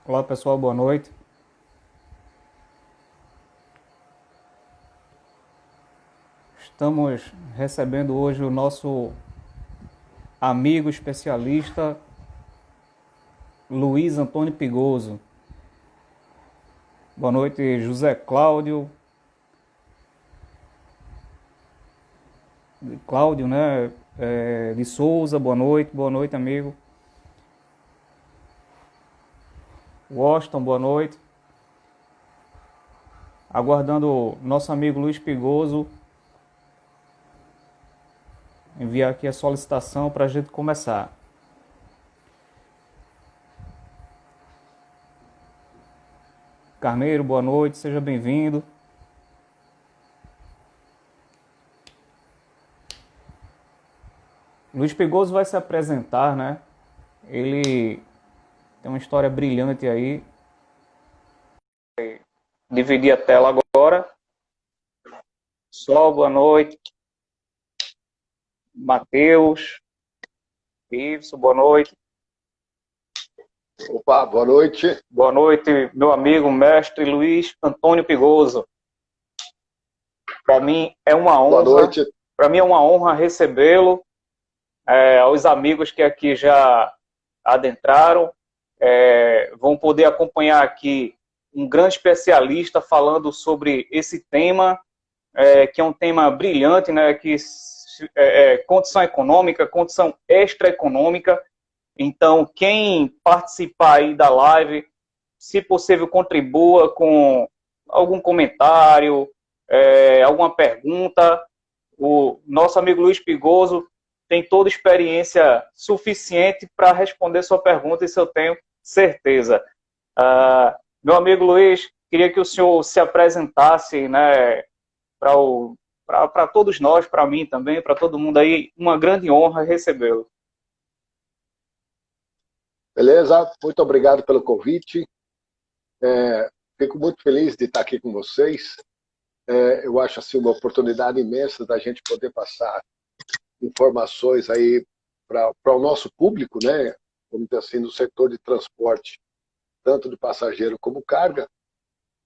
Olá pessoal, boa noite. Estamos recebendo hoje o nosso amigo especialista Luiz Antônio Pigoso. Boa noite, José Cláudio, né? De Souza, boa noite, amigo. Washington, boa noite. Aguardando nosso amigo Luiz Pigoso enviar aqui a solicitação para a gente começar. Carneiro, boa noite, seja bem-vindo. Luiz Pigoso vai se apresentar, né? Ele tem uma história brilhante aí. Dividir a tela agora. Sol, boa noite. Matheus, Ives, boa noite. Opa, boa noite. Boa noite, meu amigo, mestre Luiz Antônio Pigoso. Para mim é uma Boa honra, noite. para mim é uma honra recebê-lo, aos amigos que aqui já adentraram, vão poder acompanhar aqui um grande especialista falando sobre esse tema, que é um tema brilhante, né, que condição econômica, condição extraeconômica. Então, quem participar aí da live, se possível, contribua com algum comentário, alguma pergunta. O nosso amigo Luiz Pigoso tem toda a experiência suficiente para responder sua pergunta, isso eu tenho certeza. Meu amigo Luiz, queria que o senhor se apresentasse, né, para todos nós, para mim também, para todo mundo aí, uma grande honra recebê-lo. Beleza? Muito obrigado pelo convite. Fico muito feliz de estar aqui com vocês. Eu acho assim uma oportunidade imensa da gente poder passar informações aí para o nosso público, né? Vamos dizer assim, no setor de transporte, tanto de passageiro como carga.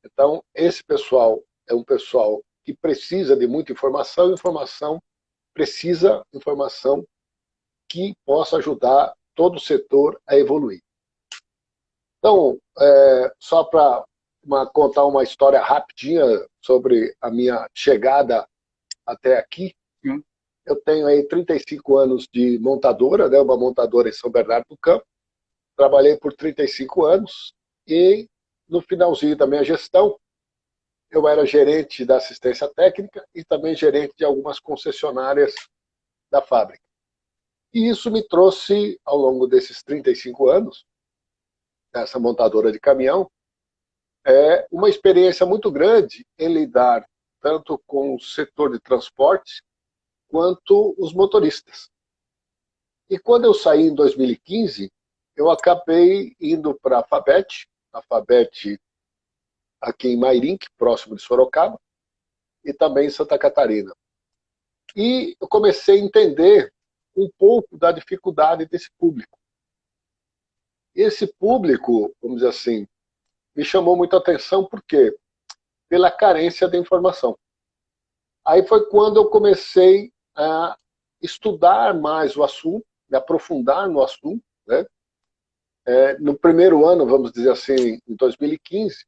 Então, esse pessoal é um pessoal que precisa de muita informação, informação que possa ajudar todo o setor a evoluir. Então, só para contar uma história rapidinha sobre a minha chegada até aqui, eu tenho aí 35 anos de montadora, né, uma montadora em São Bernardo do Campo, trabalhei por 35 anos e no finalzinho da minha gestão, eu era gerente da assistência técnica e também gerente de algumas concessionárias da fábrica. E isso me trouxe, ao longo desses 35 anos, nessa montadora de caminhão, uma experiência muito grande em lidar tanto com o setor de transporte quanto os motoristas. E quando eu saí em 2015, eu acabei indo para a Fabet aqui em Mairink, próximo de Sorocaba, e também em Santa Catarina. E eu comecei a entender um pouco da dificuldade desse público. Esse público, vamos dizer assim, me chamou muita atenção, por quê? Pela carência de informação. Aí foi quando eu comecei a estudar mais o assunto, me aprofundar no assunto, né? No primeiro ano, vamos dizer assim, em 2015,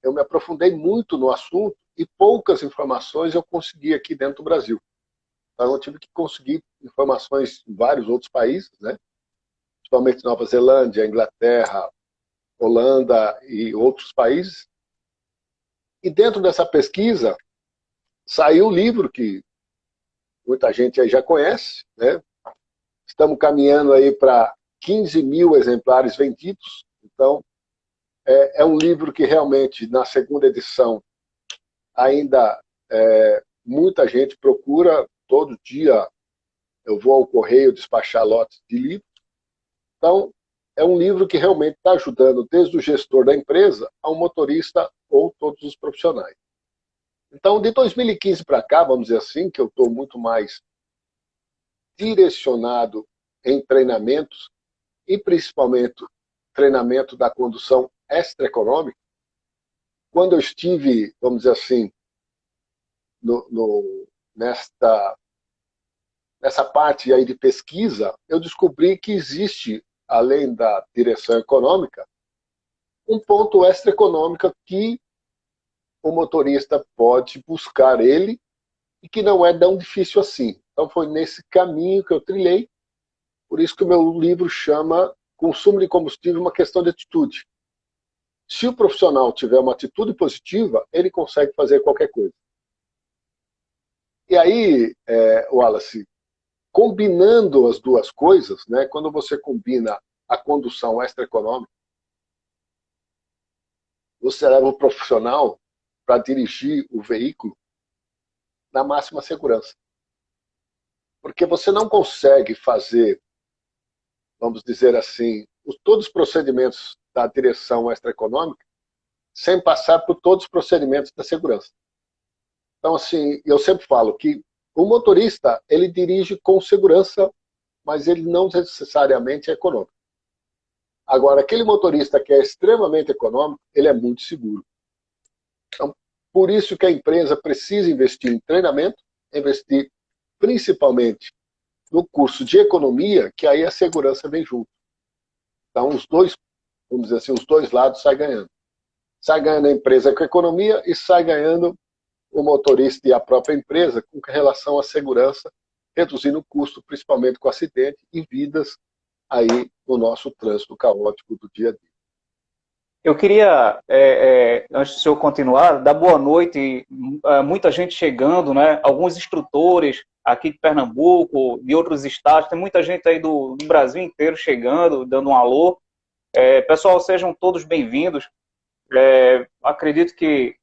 eu me aprofundei muito no assunto e poucas informações eu consegui aqui dentro do Brasil. Então eu tive que conseguir informações em vários outros países, né? Principalmente Nova Zelândia, Inglaterra, Holanda e outros países. E dentro dessa pesquisa saiu o livro que muita gente aí já conhece, né? Estamos caminhando aí para 15 mil exemplares vendidos. Então, é um livro que realmente, na segunda edição, ainda muita gente procura. Todo dia eu vou ao correio despachar lotes de livros. Então, é um livro que realmente está ajudando desde o gestor da empresa ao motorista ou todos os profissionais. Então, de 2015 para cá, vamos dizer assim, que eu estou muito mais direcionado em treinamentos e principalmente treinamento da condução extraeconômica, quando eu estive, vamos dizer assim, nessa parte aí de pesquisa, eu descobri que existe, além da direção econômica, um ponto extraeconômico que o motorista pode buscar ele e que não é tão difícil assim. Então foi nesse caminho que eu trilhei, por isso que o meu livro chama Consumo de Combustível, uma questão de atitude. Se o profissional tiver uma atitude positiva, ele consegue fazer qualquer coisa. E aí, Wallace, combinando as duas coisas, né, quando você combina a condução extraeconômica, você leva o profissional para dirigir o veículo na máxima segurança. Porque você não consegue fazer, vamos dizer assim, todos os procedimentos da direção extraeconômica sem passar por todos os procedimentos da segurança. Então, assim, eu sempre falo que o motorista, ele dirige com segurança, mas ele não necessariamente é econômico. Agora, aquele motorista que é extremamente econômico, ele é muito seguro. Então, por isso que a empresa precisa investir em treinamento, investir principalmente no curso de economia, que aí a segurança vem junto. Então, os dois, vamos dizer assim, os dois lados saem ganhando. Sai ganhando a empresa com a economia e sai ganhando o motorista e a própria empresa com relação à segurança, reduzindo o custo, principalmente com acidente e vidas aí no nosso trânsito caótico do dia a dia. Eu queria, antes do senhor continuar, dar boa noite, muita gente chegando, né? Alguns instrutores aqui de Pernambuco, de outros estados, tem muita gente aí do Brasil inteiro chegando, dando um alô. Pessoal, sejam todos bem-vindos. Acredito que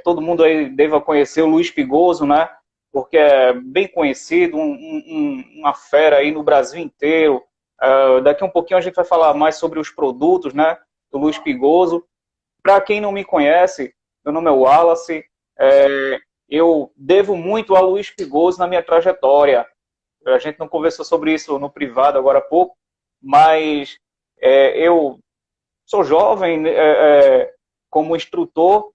todo mundo aí deva conhecer o Luiz Pigoso, né? Porque é bem conhecido, uma fera aí no Brasil inteiro. Daqui um pouquinho a gente vai falar mais sobre os produtos, né, do Luiz Pigoso. Para quem não me conhece, meu nome é Wallace. Eu devo muito ao Luiz Pigoso na minha trajetória. A gente não conversou sobre isso no privado agora há pouco, mas eu sou jovem como instrutor,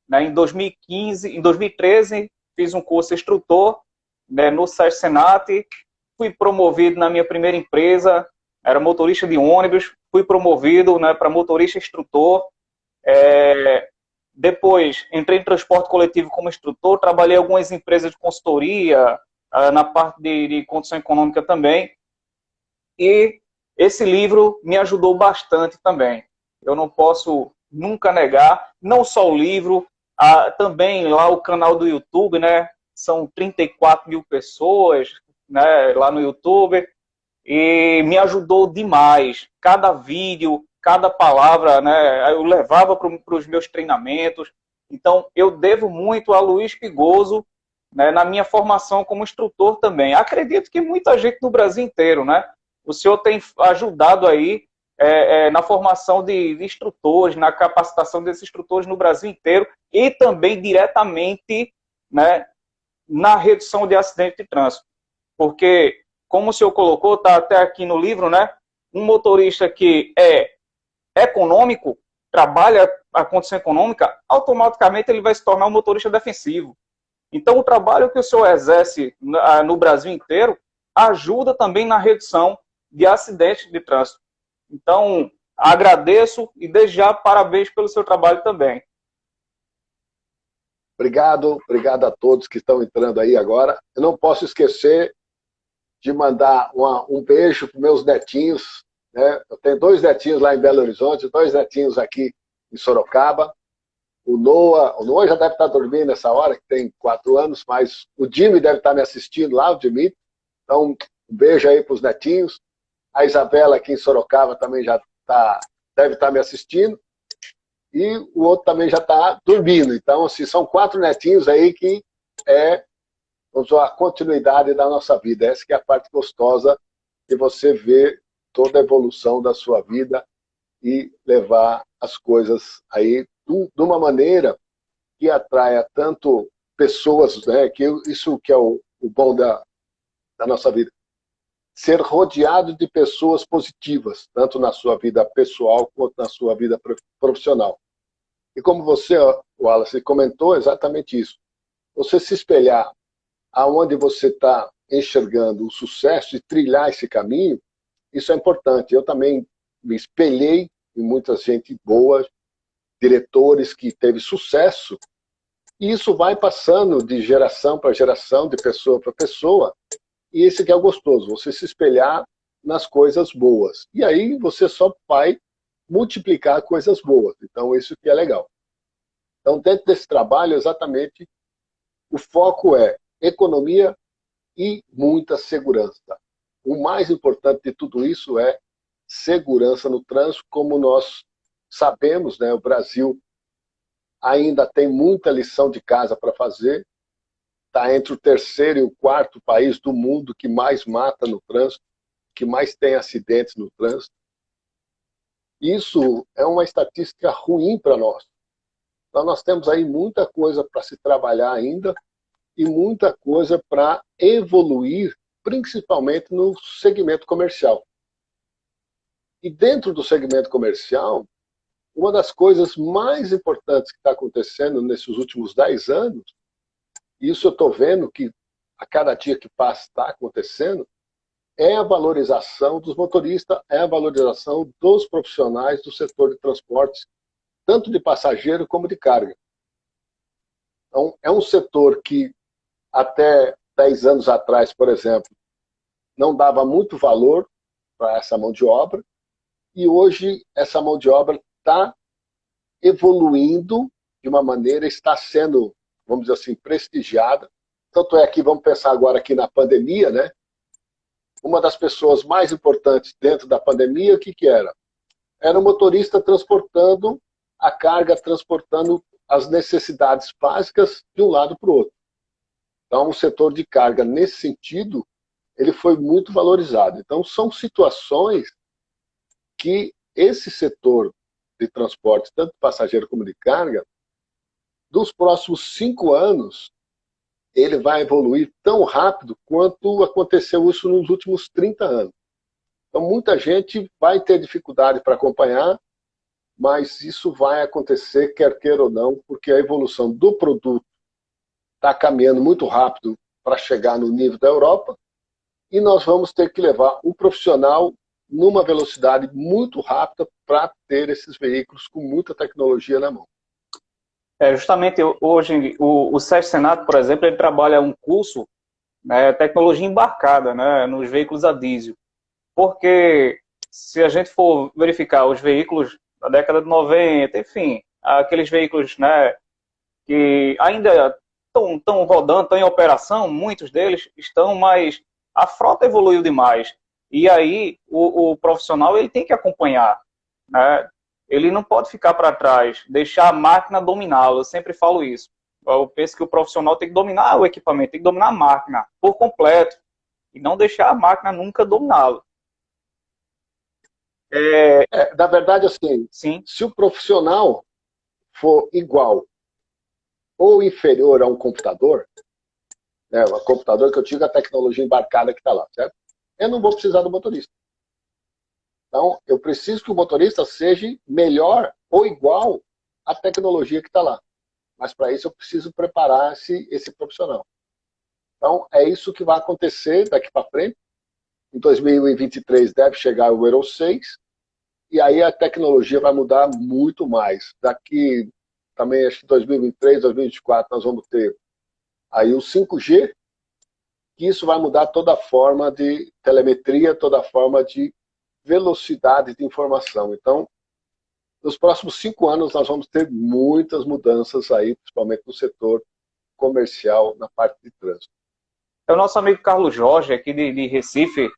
né, em 2013, fiz um curso instrutor, né, no SESC Senat, fui promovido na minha primeira empresa, era motorista de ônibus, fui promovido, né, para motorista instrutor. Depois entrei em transporte coletivo como instrutor, trabalhei em algumas empresas de consultoria, na parte de condução econômica também. E esse livro me ajudou bastante também. Eu não posso nunca negar, não só o livro, também lá o canal do YouTube, né? São 34 mil pessoas, né, lá no YouTube, e me ajudou demais. Cada vídeo, cada palavra, né, eu levava para os meus treinamentos. Então, eu devo muito a Luiz Pigoso, né, na minha formação como instrutor também. Acredito que muita gente no Brasil inteiro, né? O senhor tem ajudado aí na formação de instrutores, na capacitação desses instrutores no Brasil inteiro e também diretamente, né, na redução de acidentes de trânsito. Porque, como o senhor colocou, está até aqui no livro, né, um motorista que é econômico, trabalha a condição econômica, automaticamente ele vai se tornar um motorista defensivo. Então, o trabalho que o senhor exerce no Brasil inteiro ajuda também na redução de acidentes de trânsito. Então, agradeço e desde já parabéns pelo seu trabalho também. Obrigado a todos que estão entrando aí agora. Eu não posso esquecer de mandar um beijo para meus netinhos, né? Eu tenho 2 netinhos lá em Belo Horizonte, 2 netinhos aqui em Sorocaba. O Noah já deve estar dormindo nessa hora, que tem 4 anos, mas o Jimmy deve estar me assistindo lá, o Jimmy. Então, um beijo aí para os netinhos. A Isabela aqui em Sorocaba também deve estar me assistindo. E o outro também já está dormindo. Então, assim, são 4 netinhos aí que vamos dizer, a continuidade da nossa vida. Essa que é a parte gostosa de você ver toda a evolução da sua vida e levar as coisas aí de uma maneira que atraia tanto pessoas, né, que isso que é o bom da nossa vida. ser rodeado de pessoas positivas, tanto na sua vida pessoal quanto na sua vida profissional. E como você, Wallace, comentou, exatamente isso. Você se espelhar aonde você está enxergando o sucesso e trilhar esse caminho, isso é importante. Eu também me espelhei em muita gente boa, diretores que teve sucesso, e isso vai passando de geração para geração, de pessoa para pessoa, e esse que é o gostoso, você se espelhar nas coisas boas. E aí você só vai multiplicar coisas boas. Então, isso que é legal. Então, dentro desse trabalho, exatamente, o foco é economia e muita segurança. O mais importante de tudo isso é segurança no trânsito, como nós sabemos, né, o Brasil ainda tem muita lição de casa para fazer, está entre o terceiro e o quarto país do mundo que mais mata no trânsito, que mais tem acidentes no trânsito. Isso é uma estatística ruim para nós. Então nós temos aí muita coisa para se trabalhar ainda e muita coisa para evoluir, principalmente no segmento comercial. E dentro do segmento comercial, uma das coisas mais importantes que está acontecendo nesses últimos 10 anos, e isso eu estou vendo que a cada dia que passa está acontecendo, é a valorização dos motoristas, é a valorização dos profissionais do setor de transportes, tanto de passageiro como de carga. Então, é um setor que até 10 anos atrás, por exemplo, não dava muito valor para essa mão de obra, e hoje essa mão de obra está evoluindo de uma maneira, está sendo, vamos dizer assim, prestigiada. Tanto é que, vamos pensar agora aqui na pandemia, né? Uma das pessoas mais importantes dentro da pandemia, o que que era? Era o motorista transportando a carga, transportando as necessidades básicas de um lado para o outro. Então, o setor de carga, nesse sentido, ele foi muito valorizado. Então, são situações que esse setor de transporte, tanto de passageiro como de carga, dos próximos 5 anos, ele vai evoluir tão rápido quanto aconteceu isso nos últimos 30 anos. Então, muita gente vai ter dificuldade para acompanhar, mas isso vai acontecer, quer queira ou não, porque a evolução do produto está caminhando muito rápido para chegar no nível da Europa, e nós vamos ter que levar o profissional numa velocidade muito rápida para ter esses veículos com muita tecnologia na mão. Justamente hoje, o SESC Senado, por exemplo, ele trabalha um curso, né, tecnologia embarcada, né, nos veículos a diesel. Porque se a gente for verificar os veículos da década de 90, enfim, aqueles veículos, né, que ainda estão rodando, estão em operação, muitos deles estão, mas a frota evoluiu demais. E aí o profissional ele tem que acompanhar, né? Ele não pode ficar para trás, deixar a máquina dominá-lo. Eu sempre falo isso. Eu penso que o profissional tem que dominar o equipamento, tem que dominar a máquina por completo e não deixar a máquina nunca dominá-lo. Na verdade, assim, Sim. Se o profissional for igual ou inferior a um computador, né, o computador que eu digo, a tecnologia embarcada que está lá, certo? Eu não vou precisar do motorista. Então, eu preciso que o motorista seja melhor ou igual à tecnologia que está lá. Mas, para isso, eu preciso preparar esse profissional. Então, é isso que vai acontecer daqui para frente. Em 2023 deve chegar o Euro 6, e aí a tecnologia vai mudar muito mais. Daqui, também, acho que 2023, 2024, nós vamos ter aí o 5G, que isso vai mudar toda a forma de telemetria, toda a forma de velocidade de informação. Então, nos próximos 5 anos, nós vamos ter muitas mudanças aí, principalmente no setor comercial, na parte de trânsito. O nosso amigo Carlos Jorge, aqui de Recife,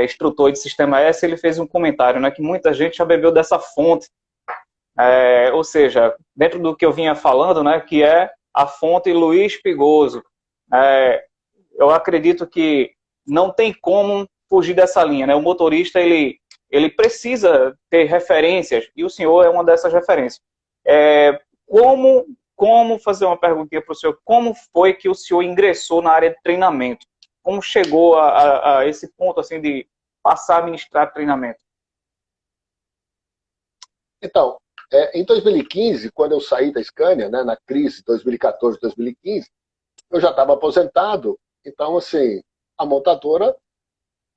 instrutor de Sistema S, ele fez um comentário, né, que muita gente já bebeu dessa fonte. Ou seja, dentro do que eu vinha falando, né, que é a fonte Luiz Pigoso. Eu acredito que não tem como fugir dessa linha, né? O motorista, ele precisa ter referências, e o senhor é uma dessas referências. Como fazer uma perguntinha para o senhor, como foi que o senhor ingressou na área de treinamento? como chegou a esse ponto assim de passar a ministrar treinamento? Então, em 2015, quando eu saí da Scania, né, na crise 2014, 2015, eu já estava aposentado. Então, assim, a montadora,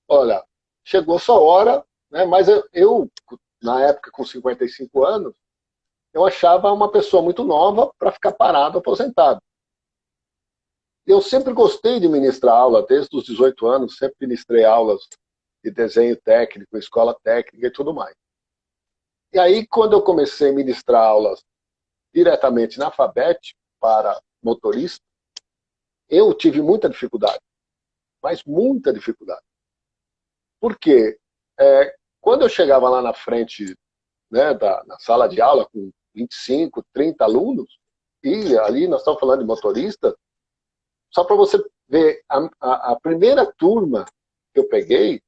olha, chegou sua hora, né, mas eu, na época, com 55 anos, eu achava uma pessoa muito nova para ficar parado, aposentado. Eu sempre gostei de ministrar aula, desde os 18 anos, sempre ministrei aulas de desenho técnico, escola técnica e tudo mais. E aí, quando eu comecei a ministrar aulas diretamente na FABET para motorista, eu tive muita dificuldade, mas muita dificuldade. Por quê? Quando eu chegava lá na frente, né, na sala de aula com 25, 30 alunos, e ali nós estamos falando de motorista, só para você ver, a primeira turma que eu peguei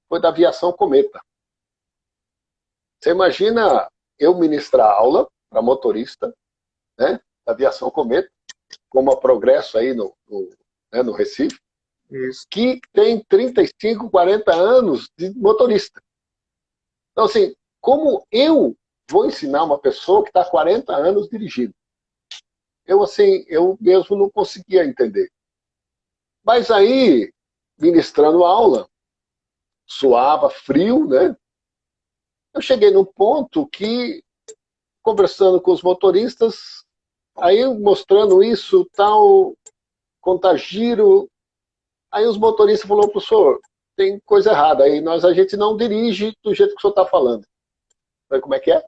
foi da aviação Cometa. Você imagina eu ministrar aula para motorista, né, da aviação Cometa, como a Progresso aí no Recife, Isso. que tem 35, 40 anos de motorista. Então, assim, como eu vou ensinar uma pessoa que está há 40 anos dirigindo? Eu mesmo não conseguia entender. Mas aí, ministrando aula, suava, frio, né? Eu cheguei num ponto que, conversando com os motoristas, aí mostrando isso, tal, contagiro, aí os motoristas falaram, professor, tem coisa errada aí, a gente não dirige do jeito que o senhor está falando. Eu falei, como é que é?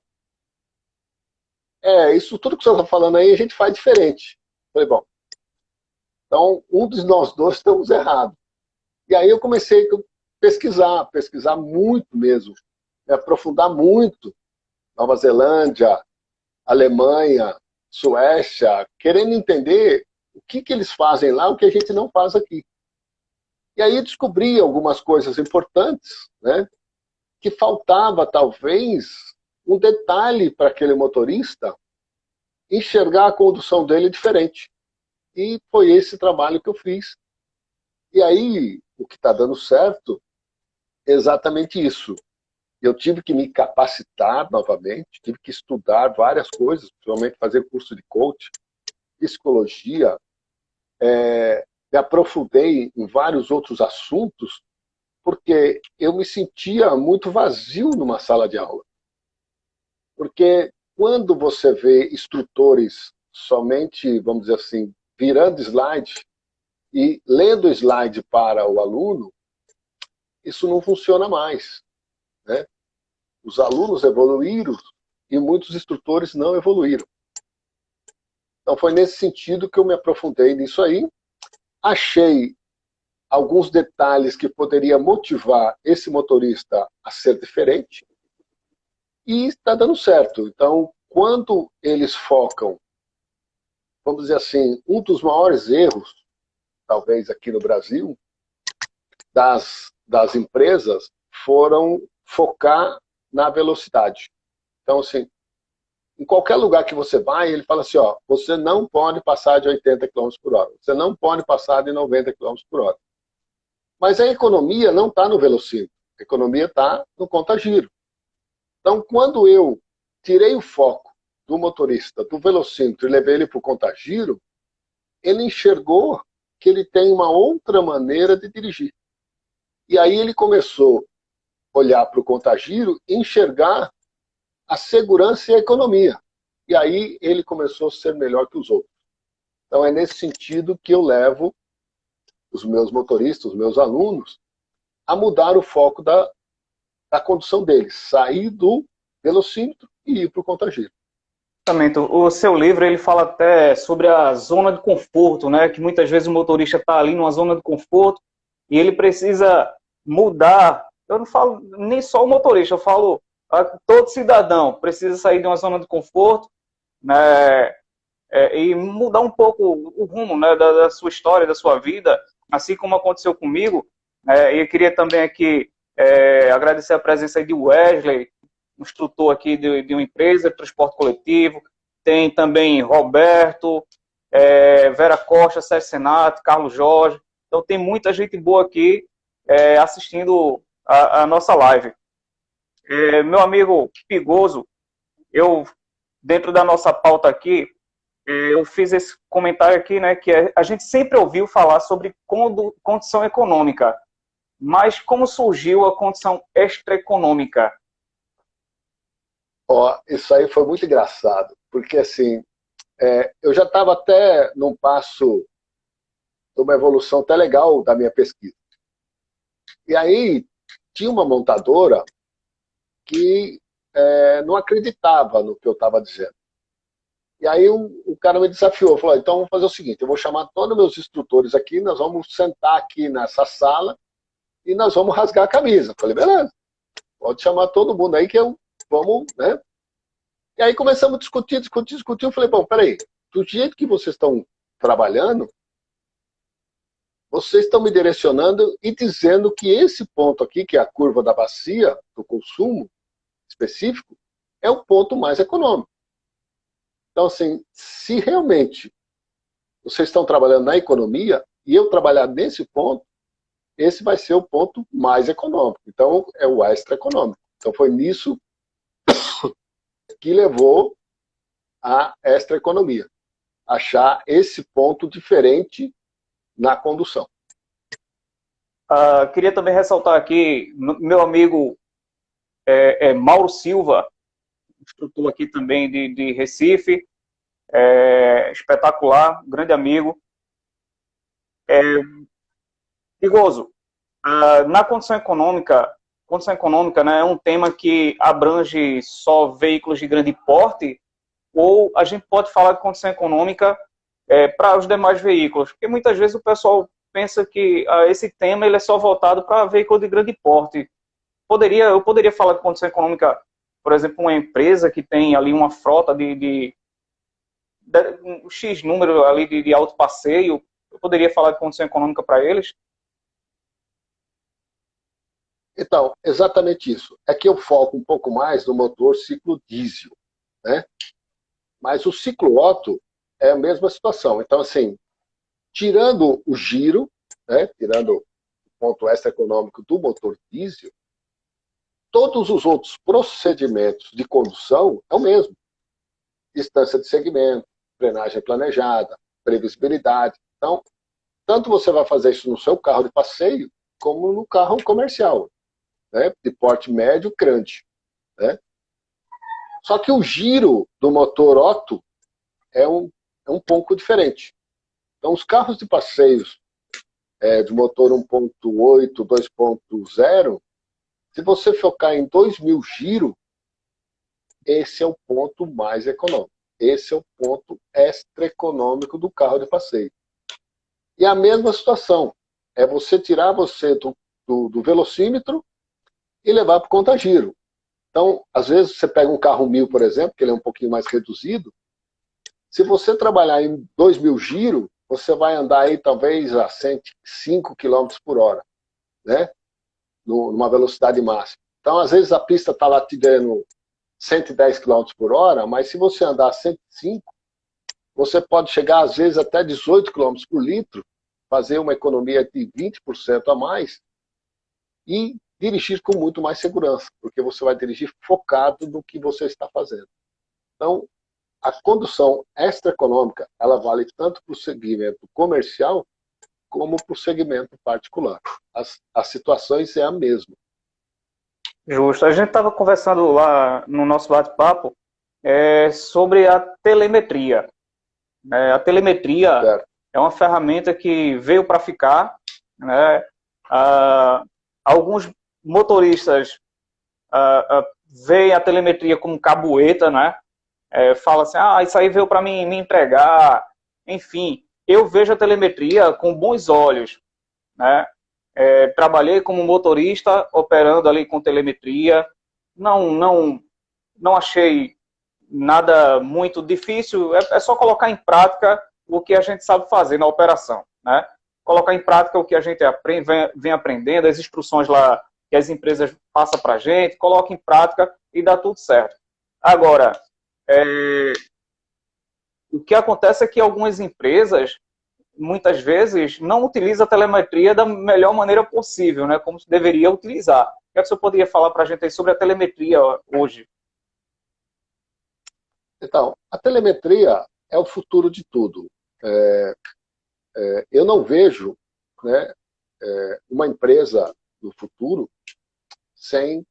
Isso tudo que o senhor está falando aí, a gente faz diferente. Eu falei, bom, então um de nós dois estamos errados. E aí eu comecei a pesquisar muito mesmo, me aprofundar muito. Nova Zelândia, Alemanha, Suécia, querendo entender o que eles fazem lá, o que a gente não faz aqui. E aí descobri algumas coisas importantes, né? Que faltava, talvez, um detalhe para aquele motorista enxergar a condução dele diferente. E foi esse trabalho que eu fiz. E aí, o que está dando certo é exatamente isso. Eu tive que me capacitar novamente, tive que estudar várias coisas, principalmente fazer curso de coaching, psicologia, me aprofundei em vários outros assuntos, porque eu me sentia muito vazio numa sala de aula. Porque quando você vê instrutores somente, vamos dizer assim, virando slide e lendo o slide para o aluno, isso não funciona mais, né? Os alunos evoluíram e muitos instrutores não evoluíram. Então foi nesse sentido que eu me aprofundei nisso aí. Achei alguns detalhes que poderia motivar esse motorista a ser diferente e está dando certo. Então, quando eles focam, vamos dizer assim, um dos maiores erros, talvez aqui no Brasil, das empresas, foram focar na velocidade. Então, assim, em qualquer lugar que você vai, ele fala assim, ó, você não pode passar de 80 km por hora, você não pode passar de 90 km por hora. Mas a economia não está no velocímetro, a economia está no contagiro. Então, quando eu tirei o foco do motorista, do velocímetro, e levei ele para o contagiro, ele enxergou que ele tem uma outra maneira de dirigir. E aí ele começou a olhar para o contagiro e enxergar a segurança e a economia. E aí ele começou a ser melhor que os outros. Então é nesse sentido que eu levo os meus motoristas, os meus alunos, a mudar o foco da condução deles, sair do velocímetro e ir para o contagiro. Exatamente. O seu livro ele fala até sobre a zona de conforto, né? Que muitas vezes o motorista está ali numa zona de conforto e ele precisa mudar. Eu não falo nem só o motorista, eu falo todo cidadão precisa sair de uma zona de conforto, né? E mudar um pouco o rumo, né, da sua história, da sua vida, assim como aconteceu comigo. E eu queria também aqui agradecer a presença aí de Wesley, instrutor aqui de uma empresa de transporte coletivo. Tem também Roberto, Vera Costa, Sérgio Senato, Carlos Jorge. Então tem muita gente boa aqui assistindo a nossa live. Meu amigo Pigoso, eu, dentro da nossa pauta aqui, eu fiz esse comentário aqui, né, que a gente sempre ouviu falar sobre condição econômica, mas como surgiu a condição extraeconômica? Ó, isso aí foi muito engraçado, porque assim, eu já estava até num passo de uma evolução até legal da minha pesquisa. E aí tinha uma montadora que não acreditava no que eu estava dizendo. E aí o cara me desafiou, falou, então vamos fazer o seguinte, eu vou chamar todos os meus instrutores aqui, nós vamos sentar aqui nessa sala e nós vamos rasgar a camisa. Eu falei, beleza, pode chamar todo mundo aí que vamos, né? E aí começamos a discutir. Eu falei, bom, peraí, do jeito que vocês estão trabalhando, vocês estão me direcionando e dizendo que esse ponto aqui, que é a curva da bacia, do consumo específico, é o ponto mais econômico. Então, assim, se realmente vocês estão trabalhando na economia e eu trabalhar nesse ponto, esse vai ser o ponto mais econômico. Então, é o extra econômico. Então, foi nisso que levou a extra economia. Achar esse ponto diferente na condução. Queria também ressaltar aqui, meu amigo Mauro Silva, instrutor aqui também de Recife, espetacular, grande amigo. Pigoso, na condição econômica, né, é um tema que abrange só veículos de grande porte, ou a gente pode falar de condição econômica para os demais veículos? Porque muitas vezes o pessoal pensa que esse tema ele é só voltado para veículo de grande porte. Eu poderia falar de condição econômica, por exemplo, uma empresa que tem ali uma frota de um X número ali de alto passeio, eu poderia falar de condição econômica para eles? Então, exatamente isso. É que eu foco um pouco mais no motor ciclo diesel, né? Mas o ciclo Otto é a mesma situação. Então, assim, tirando o giro, né? Tirando o ponto extra econômico do motor diesel, todos os outros procedimentos de condução é o mesmo. Distância de segmento, frenagem planejada, previsibilidade. Então, tanto você vai fazer isso no seu carro de passeio, como no carro comercial, né? De porte médio, grande, né? Só que o giro do motor Otto é um pouco diferente. Então, os carros de passeios de motor 1.8, 2.0, se você focar em 2.000 giros, esse é o ponto mais econômico. Esse é o ponto extra econômico do carro de passeio. E a mesma situação, é você tirar você do velocímetro e levar para o conta-giro. Então, às vezes você pega um carro 1000, por exemplo, que ele é um pouquinho mais reduzido, se você trabalhar em 2.000 giros, você vai andar aí talvez a 105 km por hora, né? Numa velocidade máxima. Então, às vezes a pista está lá te dando 110 km por hora, mas se você andar a 105, você pode chegar às vezes até 18 km por litro, fazer uma economia de 20% a mais e dirigir com muito mais segurança, porque você vai dirigir focado no que você está fazendo. Então, a condução extra-econômica, ela vale tanto para o segmento comercial como para o segmento particular. As situações é a mesma. Justo. A gente estava conversando lá no nosso bate-papo sobre a telemetria. A telemetria Certo. é uma ferramenta que veio para ficar, né? Alguns motoristas veem a telemetria como cabueta, né? Fala assim, isso aí veio para me entregar. Enfim, eu vejo a telemetria com bons olhos, né? Trabalhei como motorista operando ali com telemetria. Não achei nada muito difícil. É só colocar em prática o que a gente sabe fazer na operação, né? Colocar em prática o que a gente vem aprendendo, as instruções lá que as empresas passam para a gente, coloca em prática e dá tudo certo. Agora, o que acontece é que algumas empresas muitas vezes, não utiliza a telemetria da melhor maneira possível, né? Como deveria utilizar. O que é que o senhor poderia falar para a gente aí sobre a telemetria hoje? Então, a telemetria é o futuro de tudo. Eu não vejo, né, uma empresa no futuro sem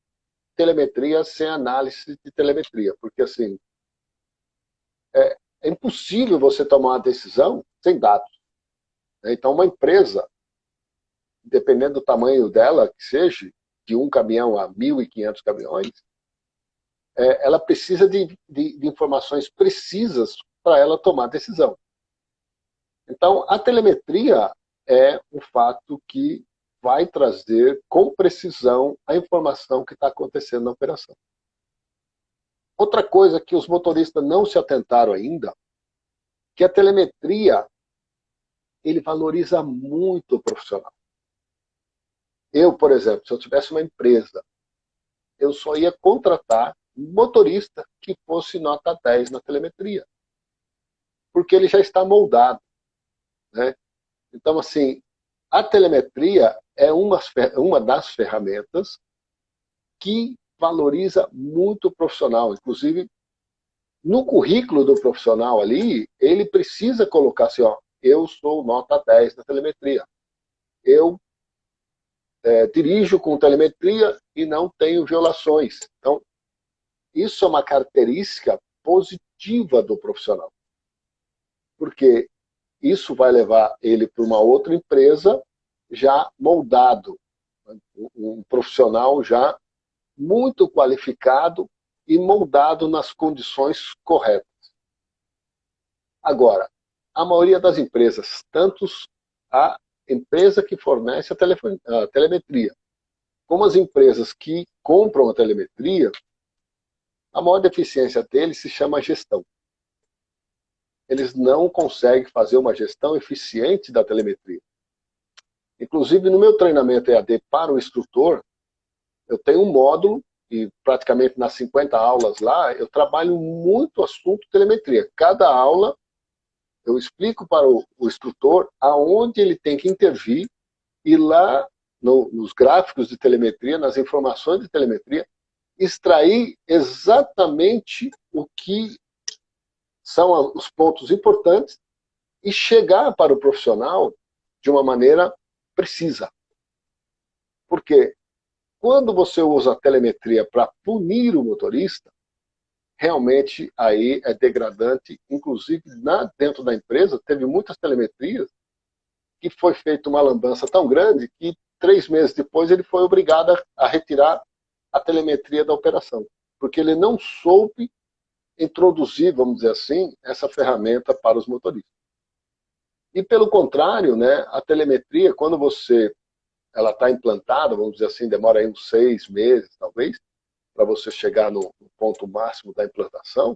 telemetria, sem análise de telemetria, porque assim, é impossível você tomar uma decisão sem dados. Então, uma empresa, dependendo do tamanho dela, que seja, de um caminhão a 1.500 caminhões, ela precisa de informações precisas para ela tomar decisão. Então, a telemetria é um fato que vai trazer com precisão a informação que está acontecendo na operação. Outra coisa que os motoristas não se atentaram ainda, que a telemetria, ele valoriza muito o profissional. Eu, por exemplo, se eu tivesse uma empresa, eu só ia contratar um motorista que fosse nota 10 na telemetria, porque ele já está moldado, né? Então, assim, a telemetria é uma das ferramentas que valoriza muito o profissional. Inclusive, no currículo do profissional ali, ele precisa colocar assim, ó, eu sou nota 10 na telemetria. Eu dirijo com telemetria e não tenho violações. Então, isso é uma característica positiva do profissional. Porque isso vai levar ele para uma outra empresa já moldado. Um profissional já muito qualificado e moldado nas condições corretas. Agora, a maioria das empresas, tanto a empresa que fornece a telemetria, como as empresas que compram a telemetria, a maior deficiência deles se chama gestão. Eles não conseguem fazer uma gestão eficiente da telemetria. Inclusive, no meu treinamento EAD para o instrutor, eu tenho um módulo, e praticamente nas 50 aulas lá, eu trabalho muito assunto telemetria. Cada aula, eu explico para o instrutor aonde ele tem que intervir, e lá nos gráficos de telemetria, nas informações de telemetria, extrair exatamente o que são os pontos importantes e chegar para o profissional de uma maneira precisa. Por quê? Quando você usa a telemetria para punir o motorista, realmente aí é degradante. Inclusive, dentro da empresa, teve muitas telemetrias que foi feita uma lambança tão grande que 3 meses depois ele foi obrigado a retirar a telemetria da operação, porque ele não soube introduzir, vamos dizer assim, essa ferramenta para os motoristas. E pelo contrário, né, a telemetria, quando ela está implantada, vamos dizer assim, demora aí uns 6 meses, talvez, para você chegar no ponto máximo da implantação,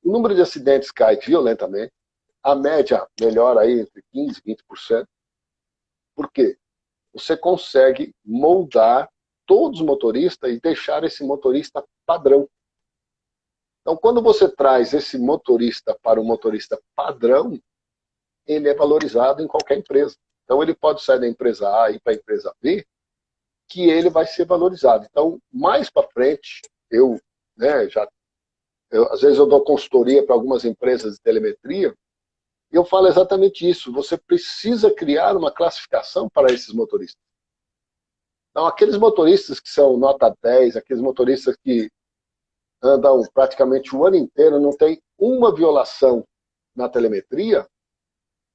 o número de acidentes cai violentamente, a média melhora aí entre 15% e 20%. Por quê? Você consegue moldar todos os motoristas e deixar esse motorista padrão. Então, quando você traz esse motorista para o motorista padrão, ele é valorizado em qualquer empresa. Então, ele pode sair da empresa A e ir para a empresa B, que ele vai ser valorizado. Então, mais para frente, às vezes eu dou consultoria para algumas empresas de telemetria, e eu falo exatamente isso. Você precisa criar uma classificação para esses motoristas. Então, aqueles motoristas que são nota 10, aqueles motoristas que andam praticamente o ano inteiro, não tem uma violação na telemetria,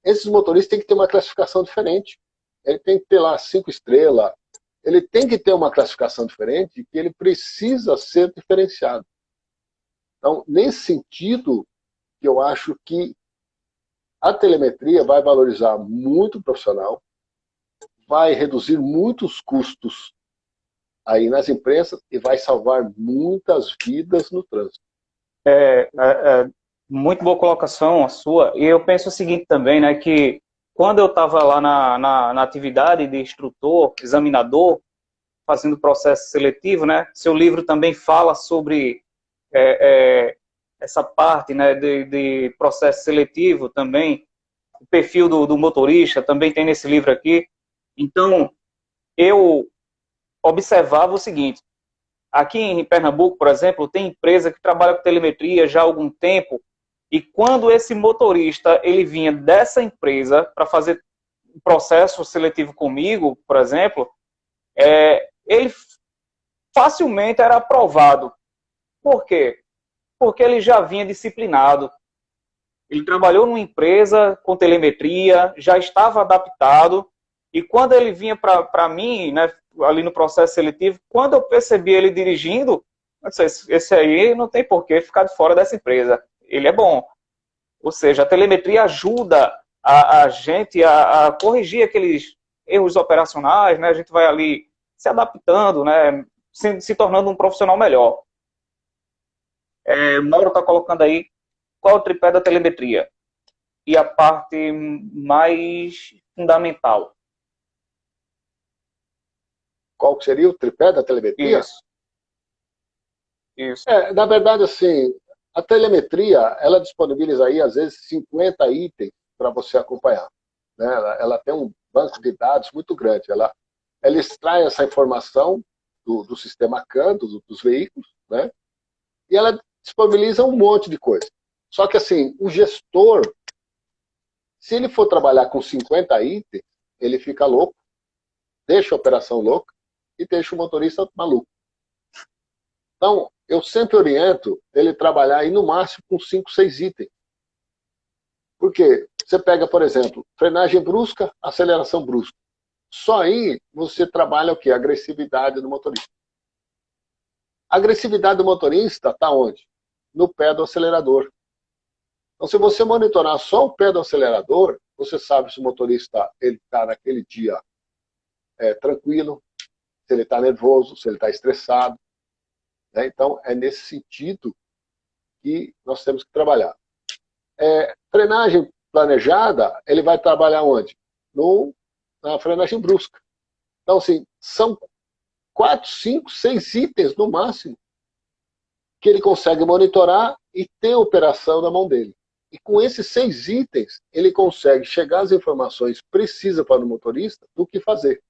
esses motoristas têm que ter uma classificação diferente. Ele tem que ter lá 5 estrelas, ele tem que ter uma classificação diferente, que ele precisa ser diferenciado. Então, nesse sentido, eu acho que a telemetria vai valorizar muito o profissional, vai reduzir muitos custos aí nas empresas e vai salvar muitas vidas no trânsito. Muito boa colocação a sua. E eu penso o seguinte também, né, que quando eu estava lá na atividade de instrutor, examinador, fazendo processo seletivo, né, seu livro também fala sobre essa parte, né, de processo seletivo também. o perfil do motorista, também tem nesse livro aqui. Então, eu observava o seguinte, aqui em Pernambuco, por exemplo, tem empresa que trabalha com telemetria já há algum tempo, e quando esse motorista ele vinha dessa empresa para fazer um processo seletivo comigo, por exemplo, ele facilmente era aprovado. Por quê? Porque ele já vinha disciplinado. Ele trabalhou numa empresa com telemetria, já estava adaptado, e quando ele vinha para mim, né, ali no processo seletivo, quando eu percebi ele dirigindo, eu disse, esse aí não tem por que ficar de fora dessa empresa. Ele é bom. Ou seja, a telemetria ajuda a gente a corrigir aqueles erros operacionais, né? A gente vai ali se adaptando, né? Se tornando um profissional melhor. Mauro está colocando aí qual é o tripé da telemetria e a parte mais fundamental. Qual que seria o tripé da telemetria? Isso. Na verdade, assim, a telemetria, ela disponibiliza aí, às vezes, 50 itens para você acompanhar. Né? Ela tem um banco de dados muito grande. Ela extrai essa informação do sistema CAN, dos veículos, né? E ela disponibiliza um monte de coisa. Só que, assim, o gestor, se ele for trabalhar com 50 itens, ele fica louco, deixa a operação louca e deixa o motorista maluco. Então, eu sempre oriento ele trabalhar aí no máximo com 5, 6 itens. Por quê? Você pega, por exemplo, frenagem brusca, aceleração brusca. Só aí você trabalha o quê? A agressividade do motorista. A agressividade do motorista está onde? No pé do acelerador. Então, se você monitorar só o pé do acelerador, você sabe se o motorista está naquele dia tranquilo, se ele está nervoso, se ele está estressado. Né? Então, é nesse sentido que nós temos que trabalhar. Frenagem planejada, ele vai trabalhar onde? Na frenagem brusca. Então, assim, são 4, 5, 6 itens no máximo que ele consegue monitorar e ter operação na mão dele. E com esses 6 itens, ele consegue chegar às informações precisas para o motorista do que fazer.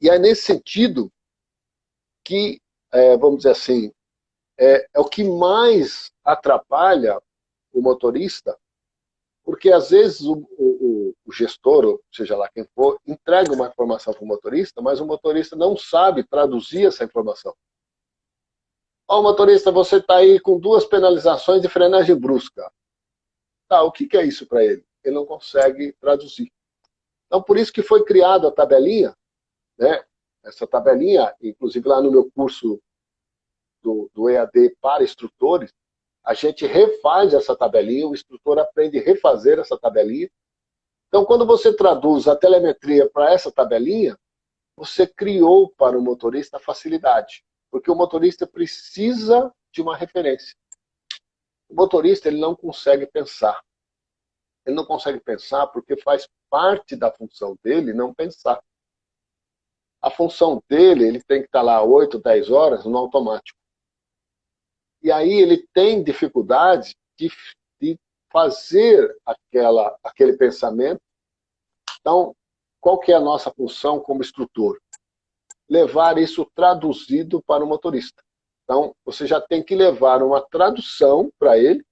E é nesse sentido que, vamos dizer assim, é o que mais atrapalha o motorista, porque às vezes o gestor, ou seja lá quem for, entrega uma informação para o motorista, mas o motorista não sabe traduzir essa informação. Ó, motorista, você está aí com 2 penalizações de frenagem brusca. Tá, o que é isso para ele? Ele não consegue traduzir. Então, por isso que foi criada a tabelinha, né? Essa tabelinha, inclusive lá no meu curso do EAD para instrutores, a gente refaz essa tabelinha, o instrutor aprende a refazer essa tabelinha. Então, quando você traduz a telemetria para essa tabelinha, você criou para o motorista facilidade, porque o motorista precisa de uma referência. O motorista ele não consegue pensar. Ele não consegue pensar porque faz parte da função dele não pensar. A função dele, ele tem que estar lá 8, 10 horas no automático. E aí ele tem dificuldade de fazer aquele pensamento. Então, qual que é a nossa função como instrutor? Levar isso traduzido para o motorista. Então, você já tem que levar uma tradução para ele,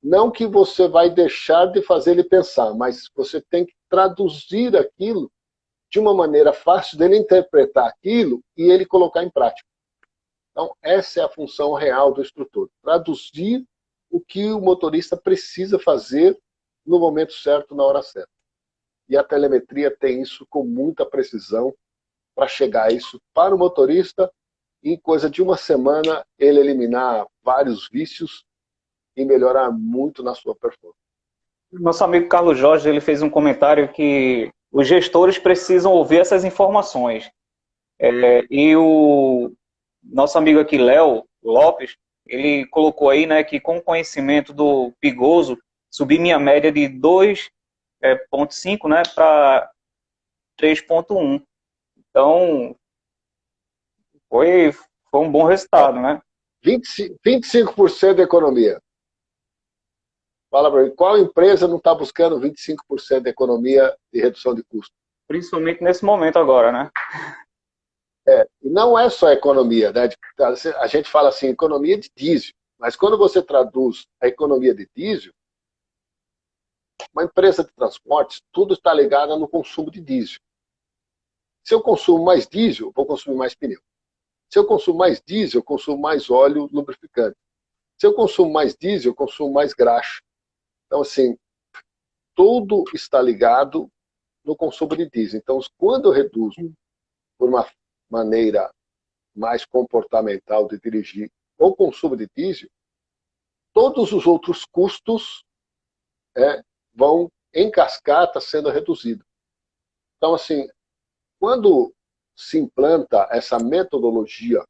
não que você vai deixar de fazer ele pensar, mas você tem que traduzir aquilo de uma maneira fácil dele interpretar aquilo e ele colocar em prática. Então, essa é a função real do instrutor. Traduzir o que o motorista precisa fazer no momento certo, na hora certa. E a telemetria tem isso com muita precisão para chegar a isso para o motorista e em coisa de uma semana ele eliminar vários vícios e melhorar muito na sua performance. Nosso amigo Carlos Jorge ele fez um comentário que os gestores precisam ouvir essas informações. E o nosso amigo aqui, Léo Lopes, ele colocou aí, né, que com o conhecimento do Pigoso, subi minha média de 2,5, né, para 3,1. Então, foi um bom resultado, né? 25% da economia. Fala para mim, qual empresa não está buscando 25% de economia e redução de custo? Principalmente nesse momento agora, né? E não é só economia, né? A gente fala assim, economia de diesel, mas quando você traduz a economia de diesel, uma empresa de transportes, tudo está ligado no consumo de diesel. Se eu consumo mais diesel, vou consumir mais pneu. Se eu consumo mais diesel, eu consumo mais óleo lubrificante. Se eu consumo mais diesel, eu consumo mais graxa. Então, assim, tudo está ligado no consumo de diesel. Então, quando eu reduzo por uma maneira mais comportamental de dirigir o consumo de diesel, todos os outros custos vão em cascata sendo reduzidos. Então, assim, quando se implanta essa metodologia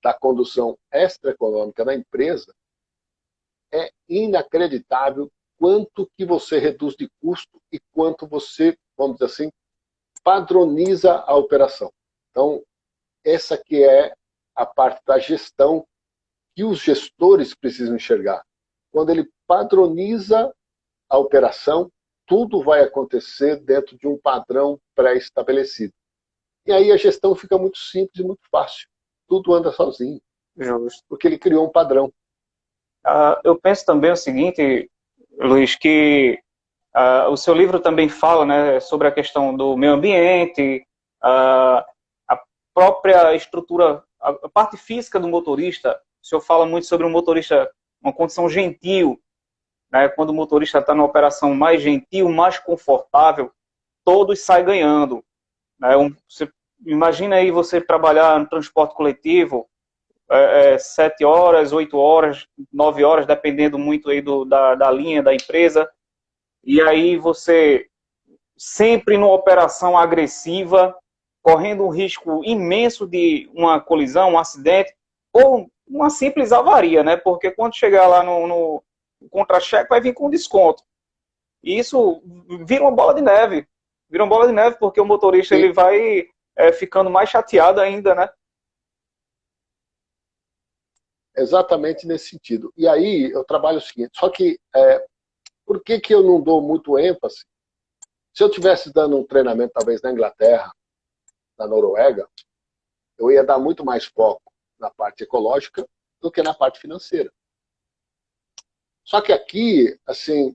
da condução extraeconômica na empresa, é inacreditável quanto que você reduz de custo e quanto você, vamos dizer assim, padroniza a operação. Então, essa que é a parte da gestão que os gestores precisam enxergar. Quando ele padroniza a operação, tudo vai acontecer dentro de um padrão pré-estabelecido. E aí a gestão fica muito simples e muito fácil. Tudo anda sozinho. Justo. Porque ele criou um padrão. Eu penso também o seguinte, Luiz, que o seu livro também fala, né, sobre a questão do meio ambiente, a própria estrutura, a parte física do motorista. O senhor fala muito sobre um motorista, uma condição gentil, né, quando o motorista está numa operação mais gentil, mais confortável, todos saem ganhando. Né, você, imagina aí você trabalhar no transporte coletivo, 7 horas, 8 horas, 9 horas, dependendo muito aí da linha da empresa. E aí você sempre numa operação agressiva, correndo um risco imenso de uma colisão, um acidente, ou uma simples avaria, né? Porque quando chegar lá no contra-cheque vai vir com desconto. E isso vira uma bola de neve. Vira uma bola de neve porque o motorista ele vai ficando mais chateado ainda, né? Exatamente nesse sentido. E aí eu trabalho o seguinte, só que por que eu não dou muito ênfase? Se eu estivesse dando um treinamento talvez na Inglaterra, na Noruega, eu ia dar muito mais foco na parte ecológica do que na parte financeira. Só que aqui, assim,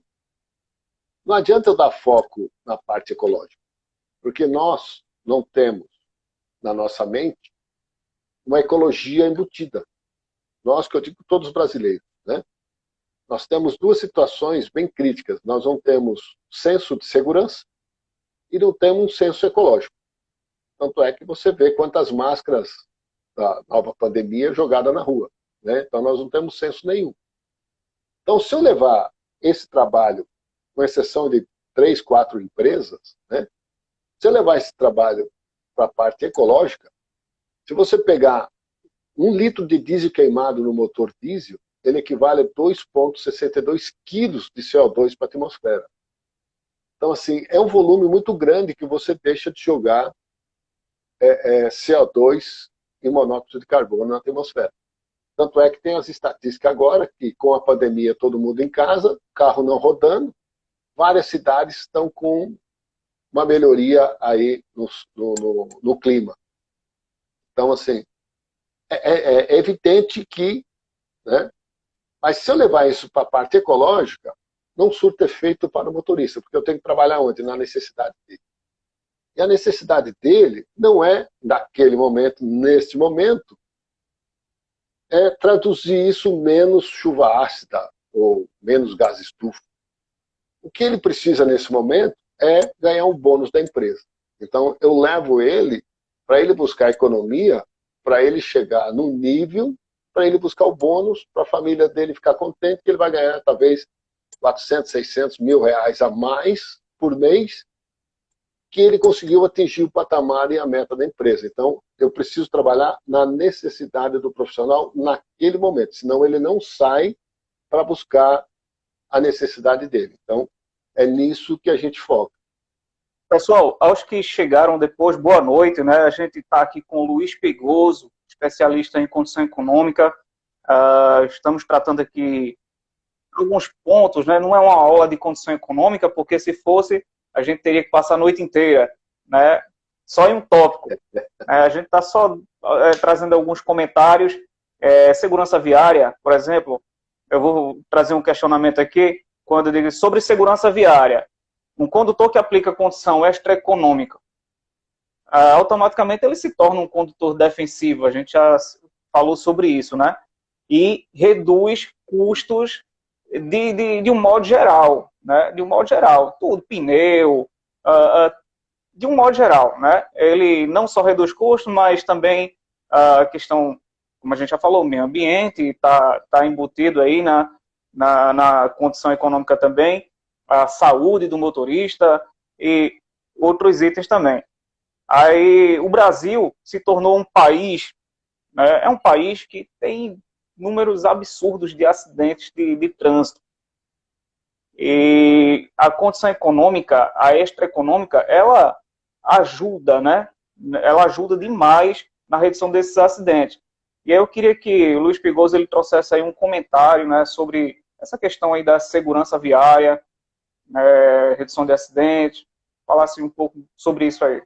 não adianta eu dar foco na parte ecológica, porque nós não temos na nossa mente uma ecologia embutida. Nós, que eu digo todos os brasileiros, né? Nós temos duas situações bem críticas. Nós não temos senso de segurança e não temos um senso ecológico. Tanto é que você vê quantas máscaras da nova pandemia jogadas na rua, né? Então nós não temos senso nenhum. Então, se eu levar esse trabalho, com exceção de 3, 4 empresas, né? Se eu levar esse trabalho para a parte ecológica, se você pegar 1 litro de diesel queimado no motor diesel, ele equivale a 2,62 quilos de CO2 para a atmosfera. Então, assim, é um volume muito grande que você deixa de jogar CO2 e monóxido de carbono na atmosfera. Tanto é que tem as estatísticas agora que, com a pandemia, todo mundo em casa, carro não rodando, várias cidades estão com uma melhoria aí no clima. Então, assim, é evidente que, né, mas se eu levar isso para a parte ecológica, não surta efeito para o motorista, porque eu tenho que trabalhar onde? Na necessidade dele. E a necessidade dele não é, naquele momento, neste momento, traduzir isso menos chuva ácida ou menos gás estufa. O que ele precisa nesse momento é ganhar um bônus da empresa. Então, eu levo ele para ele buscar economia, para ele chegar no nível, para ele buscar o bônus, para a família dele ficar contente, que ele vai ganhar talvez 400, 600 mil reais a mais por mês, que ele conseguiu atingir o patamar e a meta da empresa. Então, eu preciso trabalhar na necessidade do profissional naquele momento, senão ele não sai para buscar a necessidade dele. Então, é nisso que a gente foca. Pessoal, aos que chegaram depois, boa noite, né? A gente está aqui com o Luiz Pegoso, especialista em condição econômica. Estamos tratando aqui alguns pontos, né? Não é uma aula de condição econômica, porque se fosse, a gente teria que passar a noite inteira, né? Só em um tópico. A gente está só trazendo alguns comentários. Segurança viária, por exemplo, eu vou trazer um questionamento aqui, quando eu digo sobre segurança viária. Um condutor que aplica condição extraeconômica, automaticamente ele se torna um condutor defensivo, a gente já falou sobre isso, né? E reduz custos de um modo geral, né? De um modo geral, tudo, pneu, de um modo geral, né? Ele não só reduz custos, mas também a questão, como a gente já falou, o meio ambiente está embutido aí na condição econômica também, a saúde do motorista e outros itens também. Aí o Brasil se tornou um país, né, é um país que tem números absurdos de acidentes de trânsito. E a condição econômica, a extraeconômica, ela ajuda, né? Ela ajuda demais na redução desses acidentes. E aí eu queria que o Luiz Pigoso ele trouxesse aí um comentário, né, sobre essa questão aí da segurança viária, redução de acidentes, falasse um pouco sobre isso aí.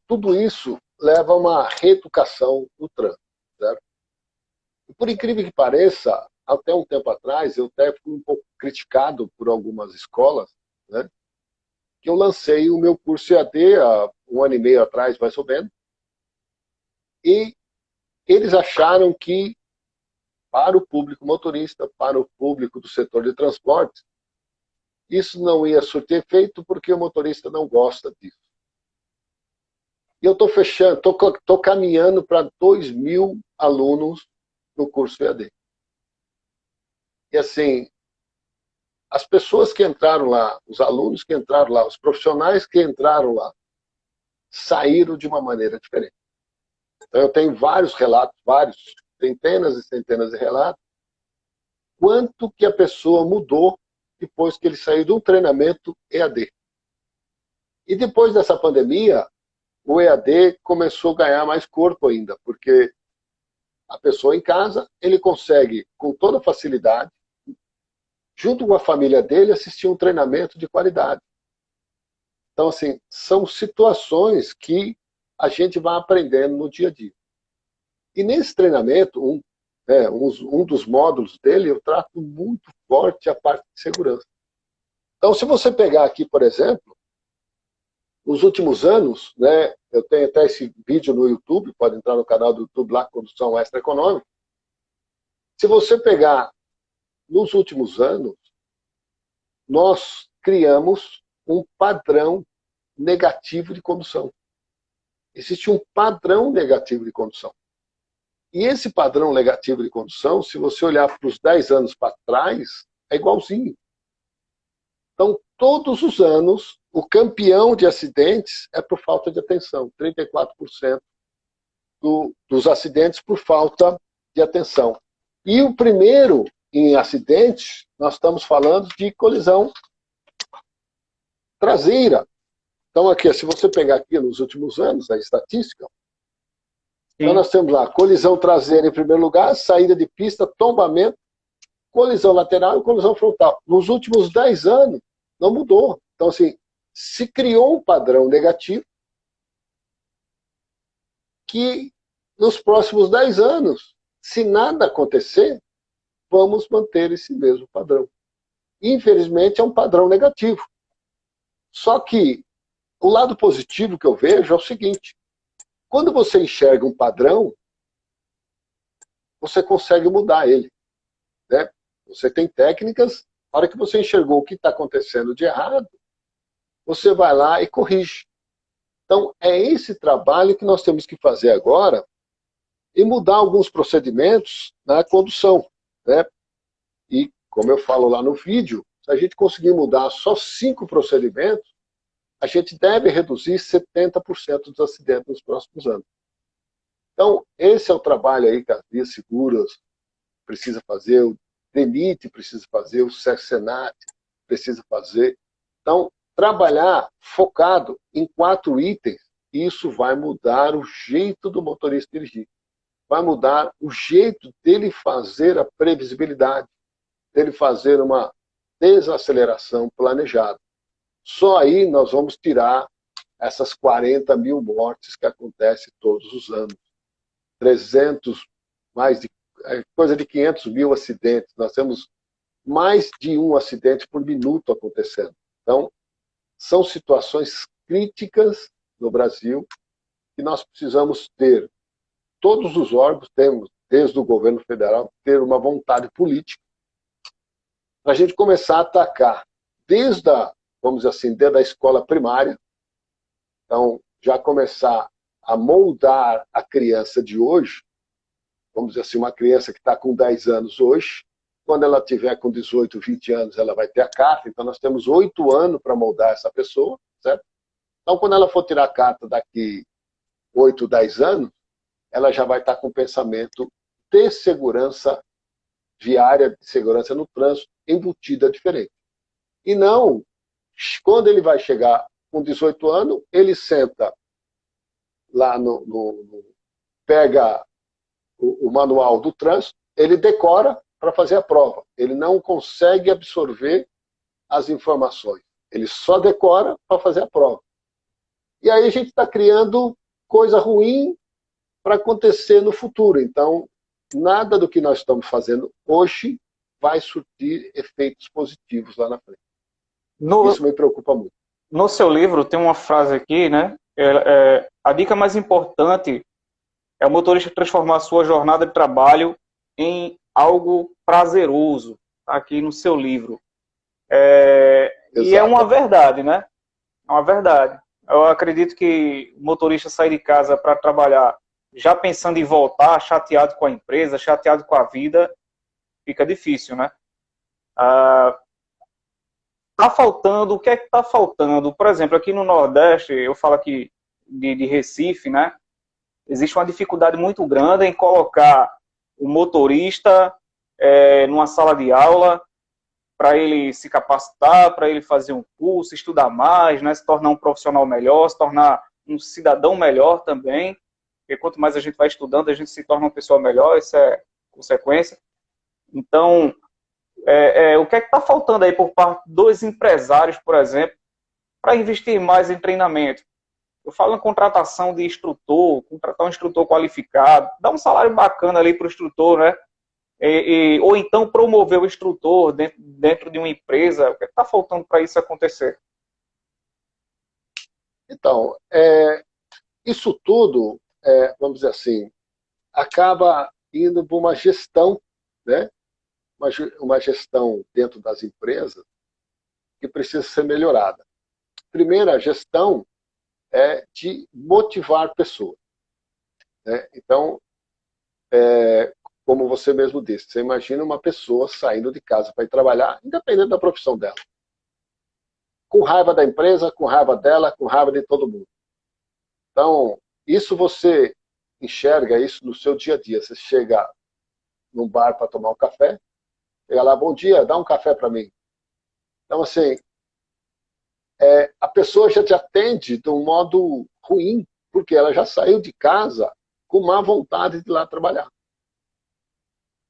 Tudo isso leva a uma reeducação do trânsito, certo? E por incrível que pareça, até um tempo atrás, eu até fui um pouco criticado por algumas escolas, né, que eu lancei o meu curso EAD há 1 ano e meio atrás, mais ou menos, e eles acharam que, para o público motorista, para o público do setor de transportes, isso não ia surtir efeito porque o motorista não gosta disso. E eu estou fechando, estou caminhando para 2.000 alunos no curso EAD. E assim, as pessoas que entraram lá, os alunos que entraram lá, os profissionais que entraram lá, saíram de uma maneira diferente. Então eu tenho vários relatos, centenas e centenas de relatos, quanto que a pessoa mudou depois que ele saiu de um treinamento EAD. E depois dessa pandemia, o EAD começou a ganhar mais corpo ainda, porque a pessoa em casa, ele consegue, com toda facilidade, junto com a família dele, assistir um treinamento de qualidade. Então, assim, são situações que a gente vai aprendendo no dia a dia. E nesse treinamento, um dos módulos dele, eu trato muito forte a parte de segurança. Então, se você pegar aqui, por exemplo, nos últimos anos, né, eu tenho até esse vídeo no YouTube, pode entrar no canal do YouTube lá, Condução Extraeconômica. Se você pegar nos últimos anos, nós criamos um padrão negativo de condução. Existe um padrão negativo de condução. E esse padrão negativo de condução, se você olhar para os 10 anos para trás, é igualzinho. Então, todos os anos, o campeão de acidentes é por falta de atenção. 34% dos acidentes por falta de atenção. E o primeiro em acidentes, nós estamos falando de colisão traseira. Então, aqui, se você pegar aqui nos últimos anos, a estatística, então nós temos lá colisão traseira em primeiro lugar, saída de pista, tombamento, colisão lateral e colisão frontal. Nos últimos 10 anos, não mudou. Então, assim, se criou um padrão negativo que nos próximos 10 anos, se nada acontecer, vamos manter esse mesmo padrão. Infelizmente, é um padrão negativo. Só que o lado positivo que eu vejo é o seguinte: quando você enxerga um padrão, você consegue mudar ele, né? Você tem técnicas, na hora que você enxergou o que está acontecendo de errado, você vai lá e corrige. Então, é esse trabalho que nós temos que fazer agora e mudar alguns procedimentos na condução, né? E, como eu falo lá no vídeo, se a gente conseguir mudar só 5 procedimentos, a gente deve reduzir 70% dos acidentes nos próximos anos. Então, esse é o trabalho aí que as vias seguras precisa fazer, o DENIT precisa fazer, o SESCENAT precisa fazer. Então, trabalhar focado em 4 itens, isso vai mudar o jeito do motorista dirigir. vai mudar o jeito dele fazer a previsibilidade, dele fazer uma desaceleração planejada. Só aí nós vamos tirar essas 40 mil mortes que acontecem todos os anos. 300, coisa de 500 mil acidentes. Nós temos mais de um acidente por minuto acontecendo. Então, são situações críticas no Brasil que nós precisamos ter. Todos os órgãos temos, desde o governo federal, ter uma vontade política para a gente começar a atacar desde vamos dizer assim, desde a escola primária. Então, já começar a moldar a criança de hoje, vamos dizer assim, uma criança que está com 10 anos hoje, quando ela tiver com 18, 20 anos, ela vai ter a carta, então nós temos 8 anos para moldar essa pessoa, certo? Então, quando ela for tirar a carta daqui 8, 10 anos, ela já vai estar com pensamento de segurança viária, de segurança no trânsito, embutida diferente. E não, quando ele vai chegar com 18 anos, ele senta lá pega o manual do trânsito, ele decora para fazer a prova. Ele não consegue absorver as informações. Ele só decora para fazer a prova. E aí a gente está criando coisa ruim para acontecer no futuro. Então, nada do que nós estamos fazendo hoje vai surtir efeitos positivos lá na frente. Isso me preocupa muito. No seu livro tem uma frase aqui, né? A dica mais importante é o motorista transformar a sua jornada de trabalho em algo prazeroso. Tá aqui no seu livro. E é uma verdade, né? É uma verdade. Eu acredito que o motorista sair de casa para trabalhar já pensando em voltar, chateado com a empresa, chateado com a vida, fica difícil, né? Tá faltando, o que é que tá faltando? Por exemplo, aqui no Nordeste, eu falo aqui de Recife, né? Existe uma dificuldade muito grande em colocar o motorista numa sala de aula para ele se capacitar, para ele fazer um curso, estudar mais, né? Se tornar um profissional melhor, se tornar um cidadão melhor também. Porque quanto mais a gente vai estudando, a gente se torna uma pessoa melhor, isso é consequência. Então, o que é que está faltando aí por parte dos empresários, por exemplo, para investir mais em treinamento? Eu falo em contratação de instrutor, contratar um instrutor qualificado, dar um salário bacana ali para o instrutor, né? Ou então promover o instrutor dentro de uma empresa. O que está faltando para isso acontecer? Então, isso tudo, vamos dizer assim, acaba indo para uma gestão, né? Uma gestão dentro das empresas que precisa ser melhorada. Primeiro, a gestão é de motivar pessoas, né? Então, como você mesmo disse, você imagina uma pessoa saindo de casa para ir trabalhar, independente da profissão dela, com raiva da empresa, com raiva dela, com raiva de todo mundo. Então, isso você enxerga isso no seu dia a dia. Você chega num bar para tomar um café, chega lá, bom dia, dá um café para mim. Então, assim, a pessoa já te atende de um modo ruim, porque ela já saiu de casa com má vontade de ir lá trabalhar.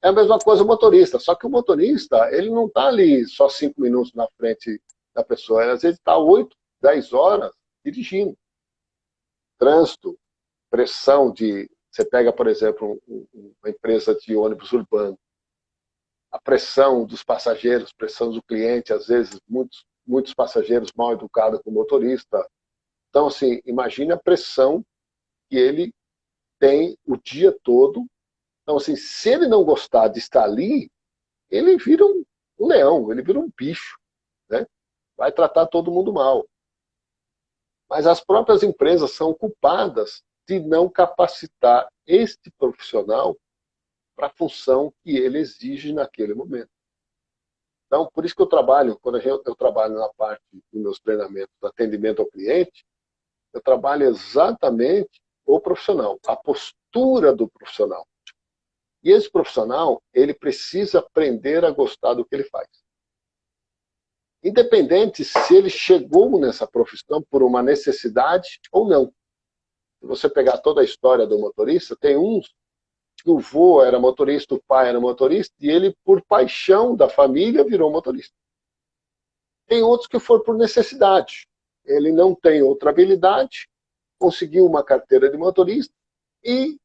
É a mesma coisa o motorista, só que o motorista, ele não está ali só 5 minutos na frente da pessoa, ele, às vezes está 8, 10 horas dirigindo. Trânsito, pressão de... Você pega, por exemplo, uma empresa de ônibus urbano, a pressão dos passageiros, pressão do cliente, às vezes muitos passageiros mal educados com o motorista. Então, assim, imagine a pressão que ele tem o dia todo. Então, assim, se ele não gostar de estar ali, ele vira um leão, ele vira um bicho, né? Vai tratar todo mundo mal. Mas as próprias empresas são culpadas de não capacitar este profissional para a função que ele exige naquele momento. Então, por isso que eu trabalho, quando eu trabalho na parte dos meus treinamentos, do atendimento ao cliente, eu trabalho exatamente o profissional, a postura do profissional. E esse profissional, ele precisa aprender a gostar do que ele faz. Independente se ele chegou nessa profissão por uma necessidade ou não. Se você pegar toda a história do motorista, tem uns que o vô era motorista, o pai era motorista, e ele, por paixão da família, virou motorista. Tem outros que foram por necessidade. Ele não tem outra habilidade, conseguiu uma carteira de motorista e,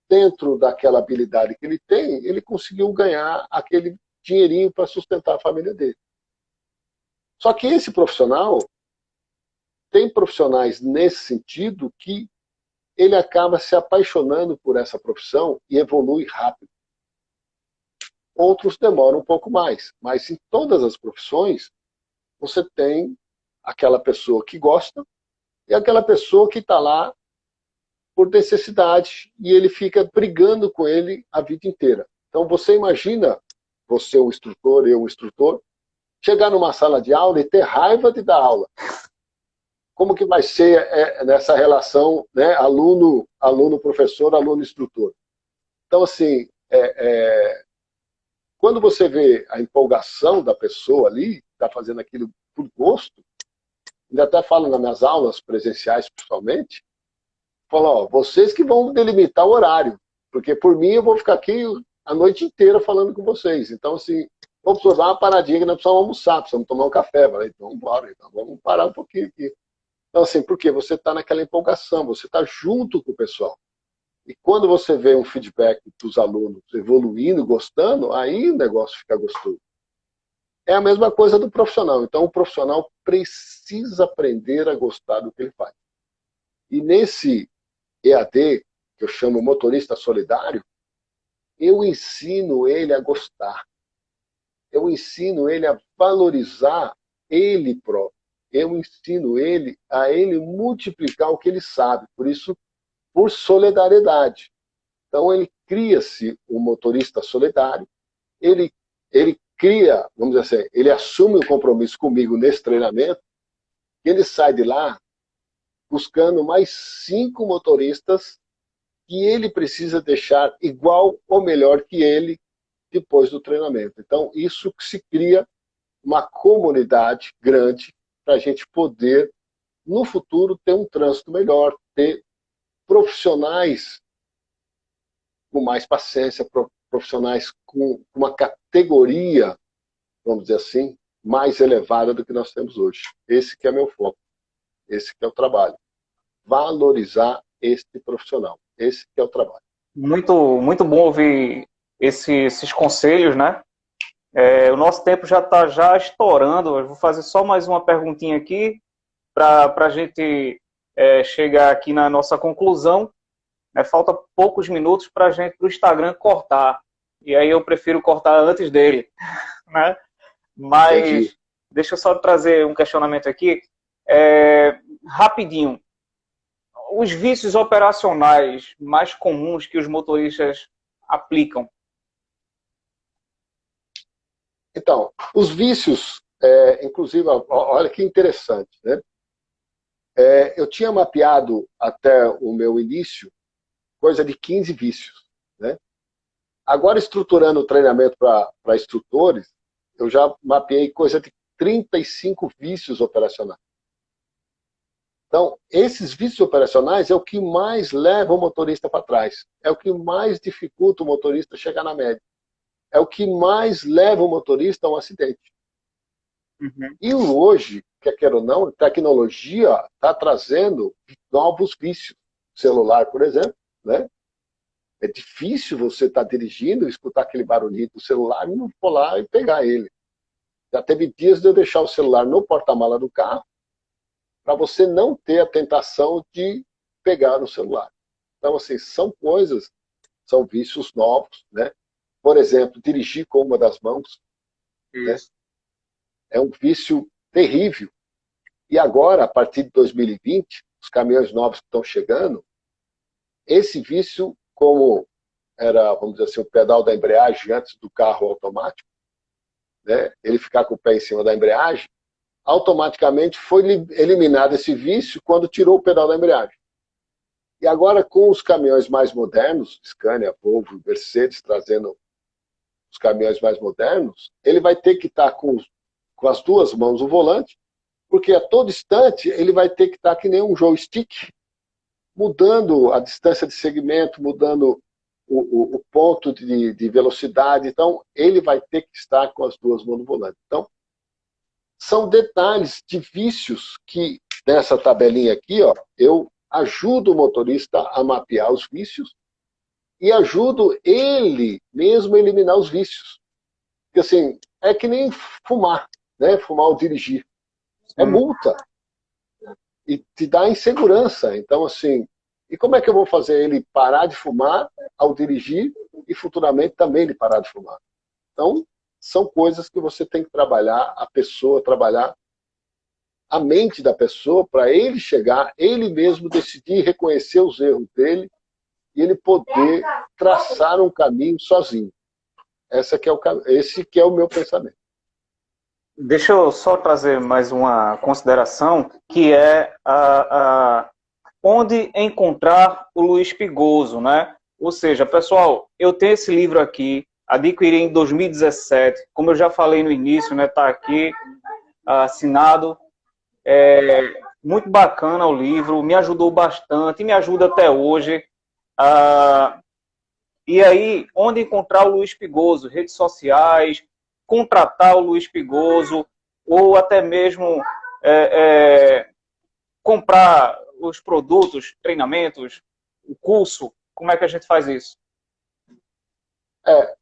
dentro daquela habilidade que ele tem, ele conseguiu ganhar aquele dinheirinho para sustentar a família dele. Só que esse profissional, tem profissionais nesse sentido que ele acaba se apaixonando por essa profissão e evolui rápido. Outros demoram um pouco mais, mas em todas as profissões, você tem aquela pessoa que gosta e aquela pessoa que está lá por necessidade e ele fica brigando com ele a vida inteira. Então você imagina, você um instrutor, eu um instrutor, chegar numa sala de aula e ter raiva de dar aula. Como que vai ser nessa relação, né, aluno, professor, aluno, instrutor? Então, assim, quando você vê a empolgação da pessoa ali, está fazendo aquilo por gosto, ainda até falo nas minhas aulas presenciais, principalmente, falo, ó, vocês que vão delimitar o horário, porque por mim eu vou ficar aqui a noite inteira falando com vocês. Então, assim, vamos precisar uma paradinha que nós precisamos almoçar, precisamos tomar um café. Falei, então, vamos embora, então, vamos parar um pouquinho aqui. Então, assim, porque você está naquela empolgação, você está junto com o pessoal. E quando você vê um feedback dos alunos evoluindo, gostando, aí o negócio fica gostoso. É a mesma coisa do profissional. Então, o profissional precisa aprender a gostar do que ele faz. E nesse EAD, que eu chamo motorista solidário, eu ensino ele a gostar. Eu ensino ele a valorizar ele próprio. Eu ensino ele a ele multiplicar o que ele sabe. Por isso, por solidariedade. Então, ele cria-se um motorista solidário, ele cria, vamos dizer assim, ele assume o compromisso comigo nesse treinamento, e ele sai de lá buscando mais 5 motoristas que ele precisa deixar igual ou melhor que ele depois do treinamento. Então, isso que se cria uma comunidade grande para a gente poder, no futuro, ter um trânsito melhor, ter profissionais com mais paciência, profissionais com uma categoria, vamos dizer assim, mais elevada do que nós temos hoje. Esse que é meu foco, esse que é o trabalho. Valorizar este profissional, esse que é o trabalho. Muito, muito bom ouvir esses conselhos, né? O nosso tempo já está já estourando. Eu vou fazer só mais uma perguntinha aqui para a gente chegar aqui na nossa conclusão. Falta poucos minutos para a gente do Instagram cortar. E aí eu prefiro cortar antes dele. Né? Mas entendi. Deixa eu só trazer um questionamento aqui. Rapidinho. Os vícios operacionais mais comuns que os motoristas aplicam? Então, os vícios, inclusive, olha que interessante, né? Eu tinha mapeado até o meu início coisa de 15 vícios, né? Agora, estruturando o treinamento para instrutores, eu já mapeei coisa de 35 vícios operacionais. Então, esses vícios operacionais é o que mais leva o motorista para trás, é o que mais dificulta o motorista chegar na média. É o que mais leva o motorista a um acidente. Uhum. E hoje, quer ou não, a tecnologia está trazendo novos vícios. Celular, por exemplo, né? É difícil você estar dirigindo, escutar aquele barulhinho do celular e não for lá e pegar ele. Já teve dias de eu deixar o celular no porta-mala do carro para você não ter a tentação de pegar no celular. Então, assim, são coisas, são vícios novos, né? Por exemplo, dirigir com uma das mãos. Né? É um vício terrível. E agora, a partir de 2020, os caminhões novos que estão chegando, esse vício, como era, vamos dizer assim, o pedal da embreagem antes do carro automático, né? Ele ficar com o pé em cima da embreagem, automaticamente foi eliminado esse vício quando tirou o pedal da embreagem. E agora, com os caminhões mais modernos, Scania, Volvo, Mercedes, trazendo os caminhões mais modernos, ele vai ter que estar com as duas mãos no volante, porque a todo instante ele vai ter que estar que nem um joystick, mudando a distância de segmento, mudando o ponto de velocidade. Então, ele vai ter que estar com as duas mãos no volante. Então, são detalhes de vícios que, nessa tabelinha aqui, ó, eu ajudo o motorista a mapear os vícios e ajudo ele mesmo a eliminar os vícios. Porque, assim, é que nem fumar, né? Fumar ou dirigir. É multa. E te dá insegurança. Então, assim, e como é que eu vou fazer ele parar de fumar ao dirigir e futuramente também ele parar de fumar? Então, são coisas que você tem que trabalhar, a pessoa trabalhar a mente da pessoa para ele chegar, ele mesmo decidir reconhecer os erros dele e ele poder traçar um caminho sozinho. Esse que é o meu pensamento. Deixa eu só trazer mais uma consideração, que é onde encontrar o Luiz Pigoso, né? Ou seja, pessoal, eu tenho esse livro aqui, adquiri em 2017, como eu já falei no início, né? Tá aqui assinado. Muito bacana o livro, me ajudou bastante, me ajuda até hoje. E aí, onde encontrar o Luiz Pigoso? Redes sociais, contratar o Luiz Pigoso, ou até mesmo comprar os produtos, treinamentos, o curso. Como é que a gente faz isso?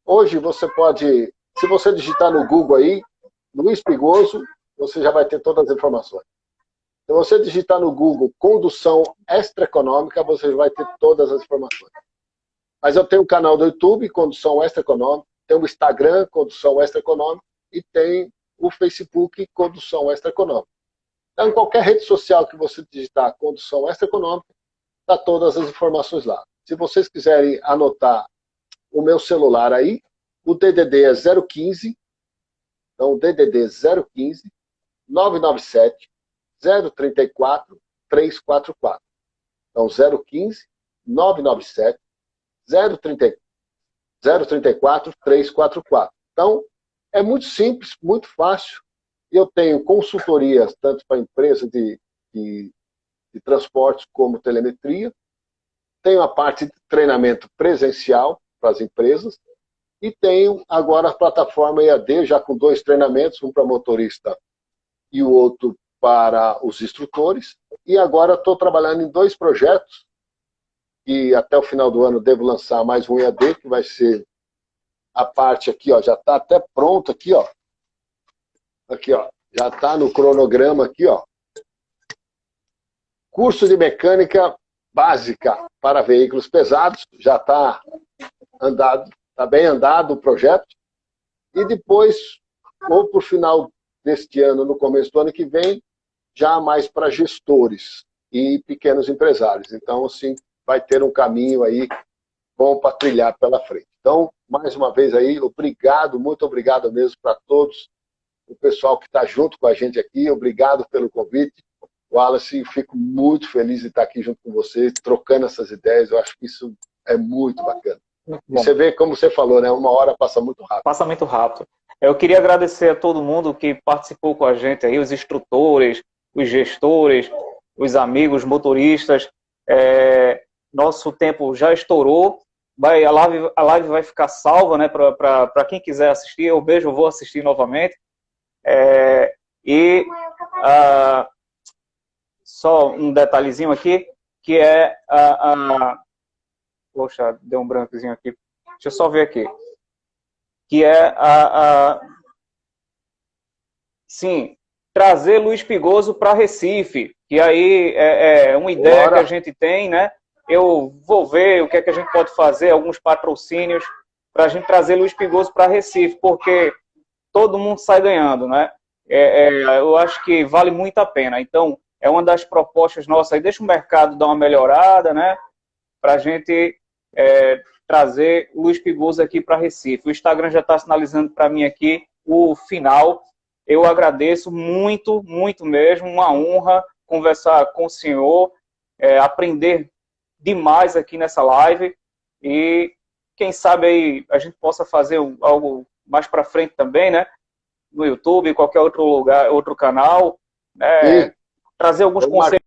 Hoje você pode, se você digitar no Google aí, Luiz Pigoso, você já vai ter todas as informações. Se você digitar no Google condução extraeconômica, você vai ter todas as informações. Mas eu tenho um canal do YouTube, Condução Extraeconômica, tem o Instagram, Condução Extraeconômica, e tem o Facebook, Condução Extraeconômica. Então, em qualquer rede social que você digitar Condução Extraeconômica, está todas as informações lá. Se vocês quiserem anotar o meu celular aí, o DDD é 015, então o DDD 015 997 034 344. Então 015 997 034 344. Então, é muito simples, muito fácil. Eu tenho consultorias tanto para empresas de transportes como telemetria. Tenho a parte de treinamento presencial para as empresas. E tenho agora a plataforma EAD, já com 2 treinamentos, um para motorista e o outro para os instrutores. E agora estou trabalhando em 2 projetos, e até o final do ano devo lançar mais um EAD, que vai ser a parte aqui, ó, já está até pronto aqui, ó. Aqui, ó, já está no cronograma aqui, ó. Curso de mecânica básica para veículos pesados, já está andado, está bem andado o projeto. E depois, ou por final deste ano, no começo do ano que vem, já mais para gestores e pequenos empresários. Então, assim, vai ter um caminho aí bom para trilhar pela frente. Então, mais uma vez aí, obrigado, muito obrigado mesmo para todos, o pessoal que está junto com a gente aqui, obrigado pelo convite. Wallace, fico muito feliz de estar aqui junto com você, trocando essas ideias, eu acho que isso é muito bacana. E você vê, como você falou, né? Uma hora passa muito rápido. Passa muito rápido. Eu queria agradecer a todo mundo que participou com a gente aí, os instrutores, os gestores, os amigos, motoristas. Nosso tempo já estourou. A live vai ficar salva, né, para quem quiser assistir. Eu vejo, eu vou assistir novamente. Só um detalhezinho aqui, que é poxa, deu um brancozinho aqui. Deixa eu só ver aqui. Que é sim, trazer Luiz Pigoso para Recife, que aí é uma ideia que a gente tem, né? Eu vou ver o que é que a gente pode fazer, alguns patrocínios, para a gente trazer Luiz Pigoso para Recife, porque todo mundo sai ganhando, né? Eu acho que vale muito a pena. Então, é uma das propostas nossas aí, deixa o mercado dar uma melhorada, né? Para a gente trazer o Luiz Pigoso aqui para Recife. O Instagram já está sinalizando para mim aqui o final. Eu agradeço muito, muito mesmo, uma honra conversar com o senhor, aprender demais aqui nessa live, e quem sabe aí a gente possa fazer algo mais para frente também, né? No YouTube, qualquer outro lugar, outro canal, trazer alguns conselhos